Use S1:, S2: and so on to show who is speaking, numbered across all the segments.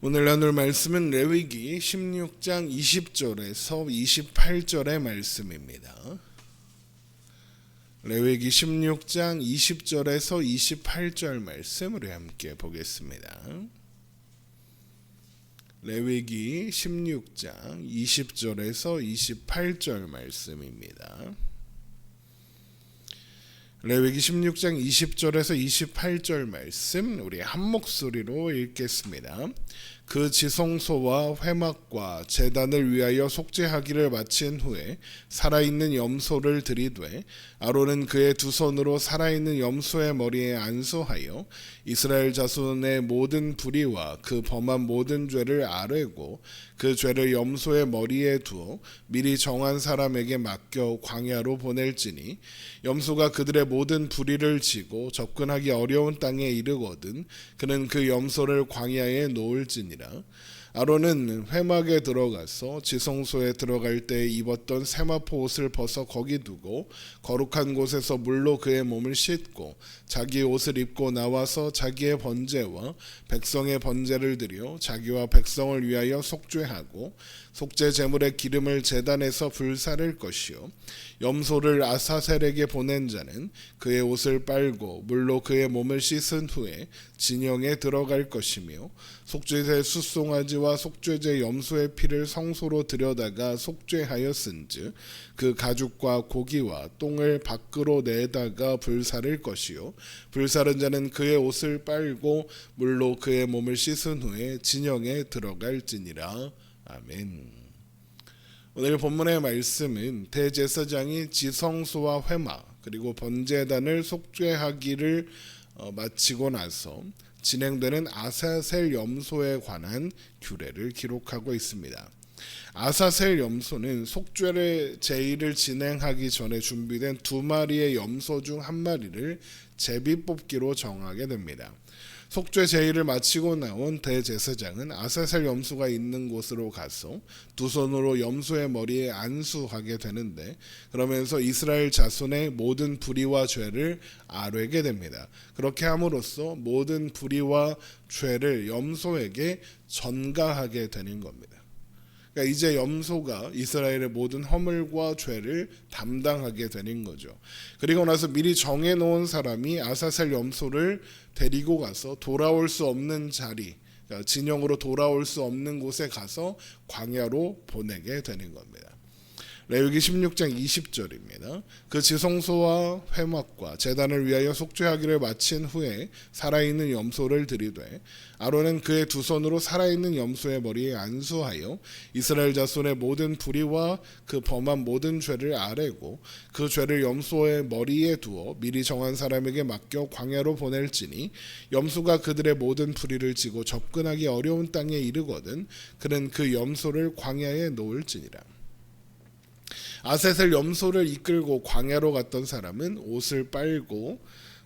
S1: 오늘 나눌 말씀은 레위기 16장 20절에서 28절의 말씀입니다. 레위기 16장 20절에서 28절 말씀 우리 함께 보겠습니다. 레위기 16장 20절에서 28절 말씀입니다. 레위기 16장 20절에서 28절 말씀 우리 한 목소리로 읽겠습니다. 그 지성소와 회막과 제단을 위하여 속죄하기를 마친 후에 살아있는 염소를 들이되 아론은 그의 두 손으로 살아있는 염소의 머리에 안수하여 이스라엘 자손의 모든 불의와 그 범한 모든 죄를 아뢰고 그 죄를 염소의 머리에 두어 미리 정한 사람에게 맡겨 광야로 보낼지니 염소가 그들의 모든 불의를 지고 접근하기 어려운 땅에 이르거든 그는 그 염소를 광야에 놓을지니라. 아론은 회막에 들어가서 지성소에 들어갈 때 입었던 세마포 옷을 벗어 거기 두고 거룩한 곳에서 물로 그의 몸을 씻고 자기의 옷을 입고 나와서 자기의 번제와 백성의 번제를 드려 자기와 백성을 위하여 속죄하고 속죄 제물의 기름을 제단에서 불사를 것이요 염소를 아사셀에게 보낸 자는 그의 옷을 빨고 물로 그의 몸을 씻은 후에 진영에 들어갈 것이며 속죄제 숫송아지와 속죄제 염소의 피를 성소로 들여다가 속죄하였은즉 그 가죽과 고기와 똥을 밖으로 내다가 불사를 것이요 불사른 자는 그의 옷을 빨고 물로 그의 몸을 씻은 후에 진영에 들어갈지니라. 아멘. 오늘 본문의 말씀은 대제사장이 지성소와 회막 그리고 번제단을 속죄하기를 마치고 나서 진행되는 아사셀 염소에 관한 규례를 기록하고 있습니다. 아사셀 염소는 속죄의 제의를 진행하기 전에 준비된 두 마리의 염소 중 한 마리를 제비 뽑기로 정하게 됩니다. 속죄 제의를 마치고 나온 대제사장은 아사셀 염소가 있는 곳으로 가서 두 손으로 염소의 머리에 안수하게 되는데 그러면서 이스라엘 자손의 모든 불의와 죄를 아뢰게 됩니다. 그렇게 함으로써 모든 불의와 죄를 염소에게 전가하게 되는 겁니다. 그러니까 이제 염소가 이스라엘의 모든 허물과 죄를 담당하게 되는 거죠. 그리고 나서 미리 정해놓은 사람이 아사셀 염소를 데리고 가서 돌아올 수 없는 자리, 그러니까 진영으로 돌아올 수 없는 곳에 가서 광야로 보내게 되는 겁니다. 레위기 16장 20절입니다. 그 지성소와 회막과 제단을 위하여 속죄하기를 마친 후에 살아있는 염소를 들이되 아론은 그의 두 손으로 살아있는 염소의 머리에 안수하여 이스라엘 자손의 모든 불의와 그 범한 모든 죄를 아뢰고 그 죄를 염소의 머리에 두어 미리 정한 사람에게 맡겨 광야로 보낼지니 염소가 그들의 모든 불의를 지고 접근하기 어려운 땅에 이르거든 그는 그 염소를 광야에 놓을지니라. 아사셀 염소를 이끌고 광야로 갔던 사람은 옷을 빨고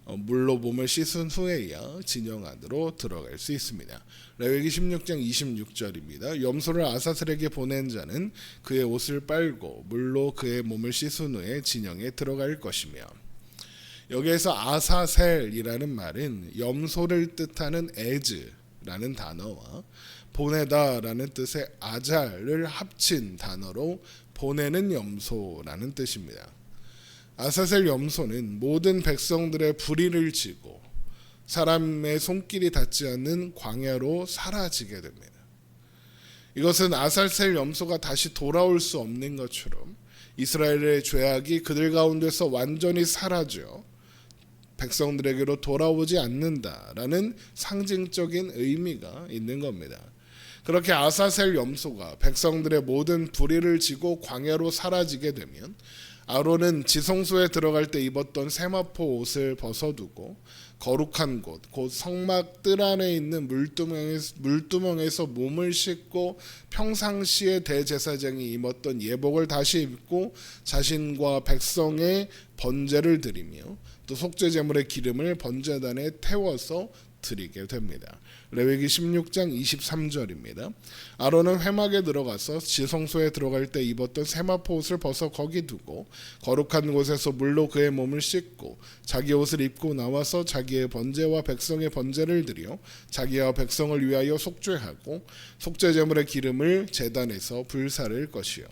S1: 물로 몸을 씻은 후에야 진영 안으로 들어갈 수 있습니다. 레위기 16장 26절입니다. 염소를 아사셀에게 보낸 자는 그의 옷을 빨고 물로 그의 몸을 씻은 후에 진영에 들어갈 것이며 여기에서 아사셀이라는 말은 염소를 뜻하는 에즈라는 단어와 보내다라는 뜻의 아잘을 합친 단어로 보내는 염소라는 뜻입니다. 아사셀 염소는 모든 백성들의 불의를 지고 사람의 손길이 닿지 않는 광야로 사라지게 됩니다. 이것은 아사셀 염소가 다시 돌아올 수 없는 것처럼 이스라엘의 죄악이 그들 가운데서 완전히 사라져 백성들에게로 돌아오지 않는다라는 상징적인 의미가 있는 겁니다. 그렇게 아사셀 염소가 백성들의 모든 불의를 지고 광야로 사라지게 되면 아론은 지성소에 들어갈 때 입었던 세마포 옷을 벗어두고 거룩한 곳, 곧 성막 뜰 안에 있는 물두멍에서 몸을 씻고 평상시에 대제사장이 입었던 예복을 다시 입고 자신과 백성의 번제를 드리며 또 속죄 제물의 기름을 번제단에 태워서 드리게 됩니다. 레위기 16장 23절입니다. 아론은 회막에 들어가서 지성소에 들어갈 때 입었던 세마포 옷을 벗어 거기 두고 거룩한 곳에서 물로 그의 몸을 씻고 자기 옷을 입고 나와서 자기의 번제와 백성의 번제를 드려 자기와 백성을 위하여 속죄하고 속죄제물의 기름을 제단에서 불사를 것이요.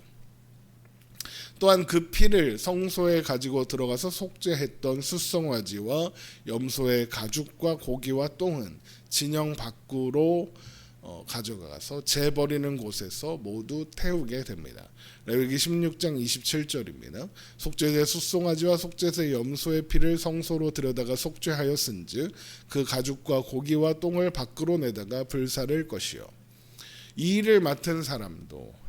S1: 또한 그 피를 성소에 가지고 들어가서 속죄했던 숫송아지와 염소의 가죽과 고기와 똥은 진영 밖으로 가져가서 재 버리는 곳에서 모두 태우게 됩니다. 레위기 16장 27절입니다. 속죄제 숫송아지와 속죄제 염소의 피를 성소로 들여다가 속죄하였은즉 그 가죽과 고기와 똥을 밖으로 내다가 불사를 것이요. 이 일을 맡은 사람도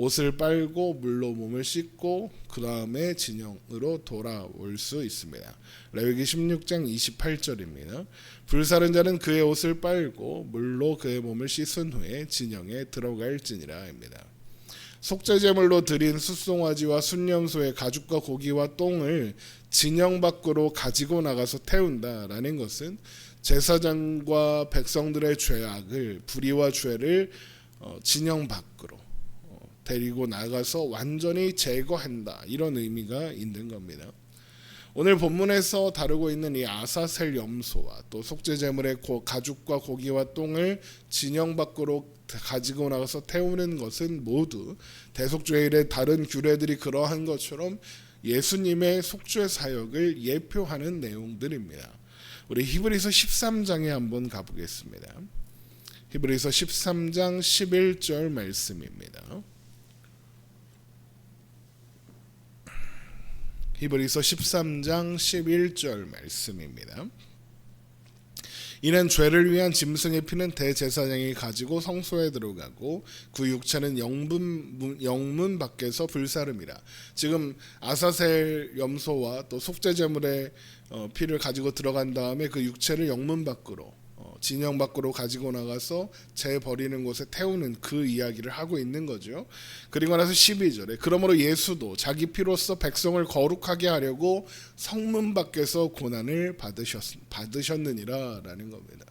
S1: 옷을 빨고 물로 몸을 씻고 그 다음에 진영으로 돌아올 수 있습니다. 레위기 16장 28절입니다. 불사른 자는 그의 옷을 빨고 물로 그의 몸을 씻은 후에 진영에 들어갈지니라입니다. 속죄제물로 드린 숫송아지와 순염소의 가죽과 고기와 똥을 진영 밖으로 가지고 나가서 태운다라는 것은 제사장과 백성들의 죄악을 불의와 죄를 진영 밖으로 데리고 나가서 완전히 제거한다, 이런 의미가 있는 겁니다. 오늘 본문에서 다루고 있는 이 아사셀 염소와 또 속죄제물의 가죽과 고기와 똥을 진영 밖으로 가지고 나가서 태우는 것은 모두 대속죄일의 다른 규례들이 그러한 것처럼 예수님의 속죄 사역을 예표하는 내용들입니다. 우리 히브리서 13장에 한번 가보겠습니다. 히브리서 13장 11절 말씀입니다. 히브리서 13장 11절 말씀입니다. 이는 죄를 위한 짐승의 피는 대제사장이 가지고 성소에 들어가고 그 육체는 영문 밖에서 불사름이라. 지금 아사셀 염소와 또 속죄제물의 피를 가지고 들어간 다음에 그 육체를 영문 밖으로 진영 밖으로 가지고 나가서 재 버리는 곳에 태우는 그 이야기를 하고 있는 거죠. 그리고 나서 12절에 그러므로 예수도 자기 피로써 백성을 거룩하게 하려고 성문 밖에서 고난을 받으셨느니라 라는 겁니다.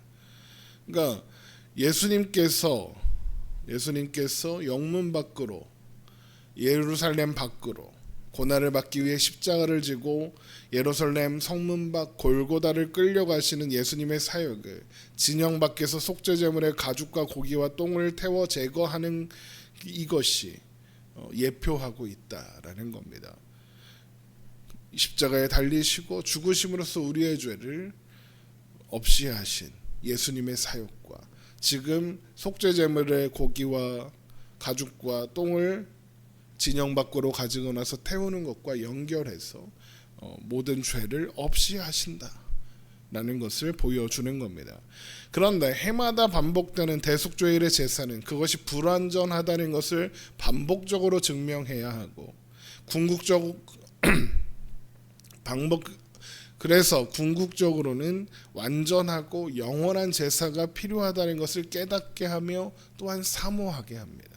S1: 그러니까 예수님께서 영문 밖으로, 예루살렘 밖으로 고난을 받기 위해 십자가를 지고 예루살렘 성문 밖 골고다를 끌려가시는 예수님의 사역을 진영 밖에서 속죄제물의 가죽과 고기와 똥을 태워 제거하는 이것이 예표하고 있다라는 겁니다. 십자가에 달리시고 죽으심으로써 우리의 죄를 없이 하신 예수님의 사역과 지금 속죄제물의 고기와 가죽과 똥을 진영 밖으로 가지고 나서 태우는 것과 연결해서 모든 죄를 없이 하신다라는 것을 보여주는 겁니다. 그런데 해마다 반복되는 대속죄일의 제사는 그것이 불완전하다는 것을 반복적으로 증명해야 하고 그래서 궁극적으로는 완전하고 영원한 제사가 필요하다는 것을 깨닫게 하며 또한 사모하게 합니다.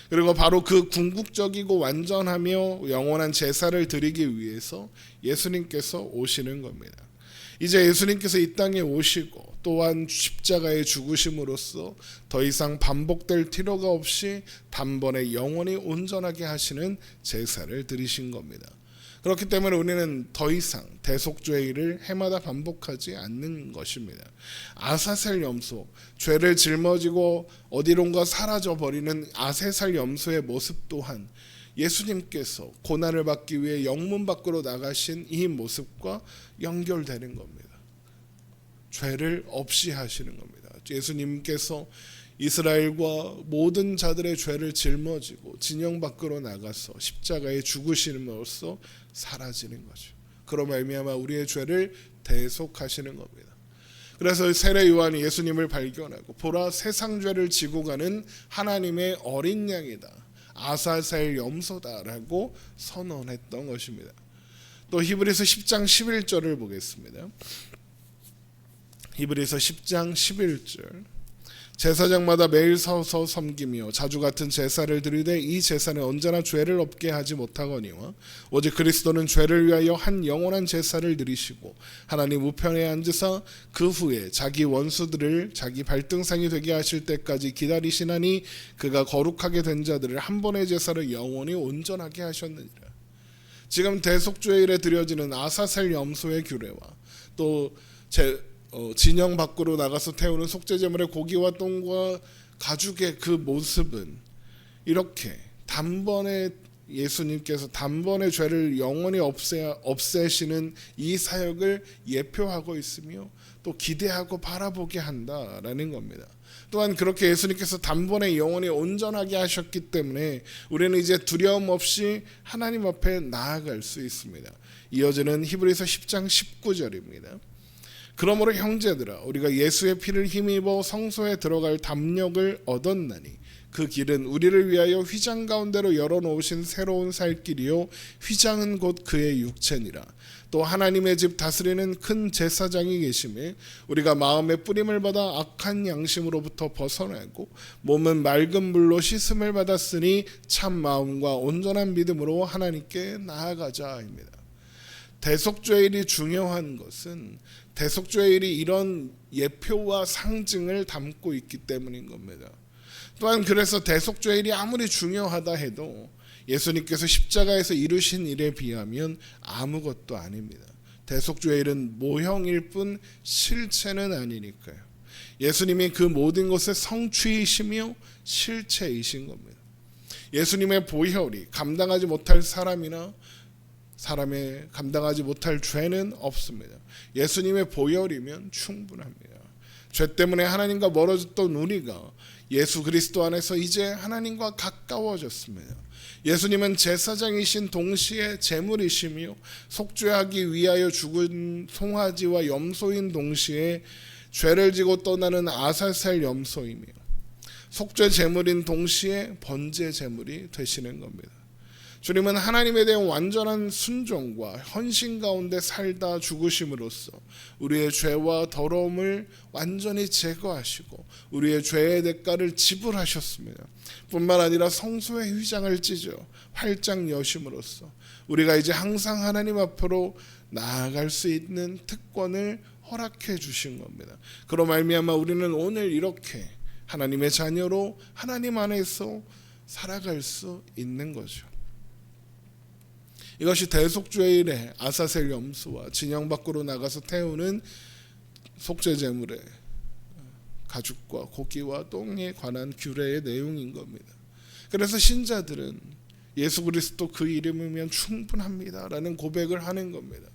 S1: 그리고 바로 그 궁극적이고 완전하며 영원한 제사를 드리기 위해서 예수님께서 오시는 겁니다. 이제 예수님께서 이 땅에 오시고 또한 십자가에 죽으심으로써 더 이상 반복될 필요가 없이 단번에 영원히 온전하게 하시는 제사를 드리신 겁니다. 그렇기 때문에 우리는 더 이상 대속죄일을 해마다 반복하지 않는 것입니다. 아사셀 염소, 죄를 짊어지고 어디론가 사라져버리는 아사셀 염소의 모습 또한 예수님께서 고난을 받기 위해 영문 밖으로 나가신 이 모습과 연결되는 겁니다. 죄를 없이 하시는 겁니다. 예수님께서 이스라엘과 모든 자들의 죄를 짊어지고 진영 밖으로 나가서 십자가에 죽으심으로써 사라지는 거죠. 그로 말미암아 우리의 죄를 대속하시는 겁니다. 그래서 세례 요한이 예수님을 발견하고 보라, 세상 죄를 지고 가는 하나님의 어린 양이다, 아사셀 염소다라고 선언했던 것입니다. 또 히브리서 10장 11절을 보겠습니다. 히브리서 10장 11절. 제사장마다 매일 서서 섬기며 자주 같은 제사를 드리되 이 제사는 언제나 죄를 없게 하지 못하거니와 오직 그리스도는 죄를 위하여 한 영원한 제사를 드리시고 하나님 우편에 앉으사 그 후에 자기 원수들을 자기 발등상이 되게 하실 때까지 기다리시나니 그가 거룩하게 된 자들을 한 번의 제사를 영원히 온전하게 하셨느니라. 지금 대속죄일에 드려지는 아사셀 염소의 규례와 또 진영 밖으로 나가서 태우는 속죄제물의 고기와 똥과 가죽의 그 모습은 이렇게 단번에 예수님께서 단번에 죄를 영원히 없애시는 이 사역을 예표하고 있으며 또 기대하고 바라보게 한다라는 겁니다. 또한 그렇게 예수님께서 단번에 영원히 온전하게 하셨기 때문에 우리는 이제 두려움 없이 하나님 앞에 나아갈 수 있습니다. 이어지는 히브리서 10장 19절입니다. 그러므로 형제들아 우리가 예수의 피를 힘입어 성소에 들어갈 담력을 얻었나니 그 길은 우리를 위하여 휘장 가운데로 열어놓으신 새로운 살 길이요 휘장은 곧 그의 육체니라. 또 하나님의 집 다스리는 큰 제사장이 계심에 우리가 마음의 뿌림을 받아 악한 양심으로부터 벗어나고 몸은 맑은 물로 씻음을 받았으니 참 마음과 온전한 믿음으로 하나님께 나아가자입니다. 대속죄일이 중요한 것은 대속죄일이 이런 예표와 상징을 담고 있기 때문인 겁니다. 또한 그래서 대속죄일이 아무리 중요하다 해도 예수님께서 십자가에서 이루신 일에 비하면 아무것도 아닙니다. 대속죄일은 모형일 뿐 실체는 아니니까요. 예수님이 그 모든 것의 성취이시며 실체이신 겁니다. 예수님의 보혈이 감당하지 못할 사람이나 사람의 감당하지 못할 죄는 없습니다. 예수님의 보혈이면 충분합니다. 죄 때문에 하나님과 멀어졌던 우리가 예수 그리스도 안에서 이제 하나님과 가까워졌습니다. 예수님은 제사장이신 동시에 제물이시며 속죄하기 위하여 죽은 송아지와 염소인 동시에 죄를 지고 떠나는 아사셀 염소이며 속죄 제물인 동시에 번제 제물이 되시는 겁니다. 주님은 하나님에 대한 완전한 순종과 헌신 가운데 살다 죽으심으로써 우리의 죄와 더러움을 완전히 제거하시고 우리의 죄의 대가를 지불하셨습니다. 뿐만 아니라 성소의 휘장을 찢어 활짝 여심으로써 우리가 이제 항상 하나님 앞으로 나아갈 수 있는 특권을 허락해 주신 겁니다. 그로 말미암아 우리는 오늘 이렇게 하나님의 자녀로 하나님 안에서 살아갈 수 있는 거죠. 이것이 대속죄일에 아사셀 염소와 진영 밖으로 나가서 태우는 속죄제물의 가죽과 고기와 똥에 관한 규례의 내용인 겁니다. 그래서 신자들은 예수 그리스도 그 이름이면 충분합니다라는 고백을 하는 겁니다.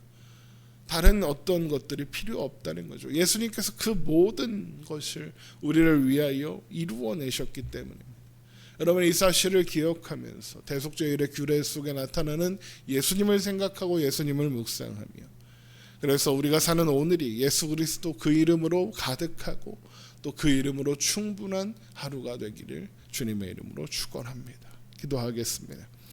S1: 다른 어떤 것들이 필요 없다는 거죠. 예수님께서 그 모든 것을 우리를 위하여 이루어내셨기 때문입니다. 여러분 이 사실을 기억하면서 대속죄일의 규례 속에 나타나는 예수님을 생각하고 예수님을 묵상하며 그래서 우리가 사는 오늘이 예수 그리스도 그 이름으로 가득하고 또 그 이름으로 충분한 하루가 되기를 주님의 이름으로 축원합니다. 기도하겠습니다.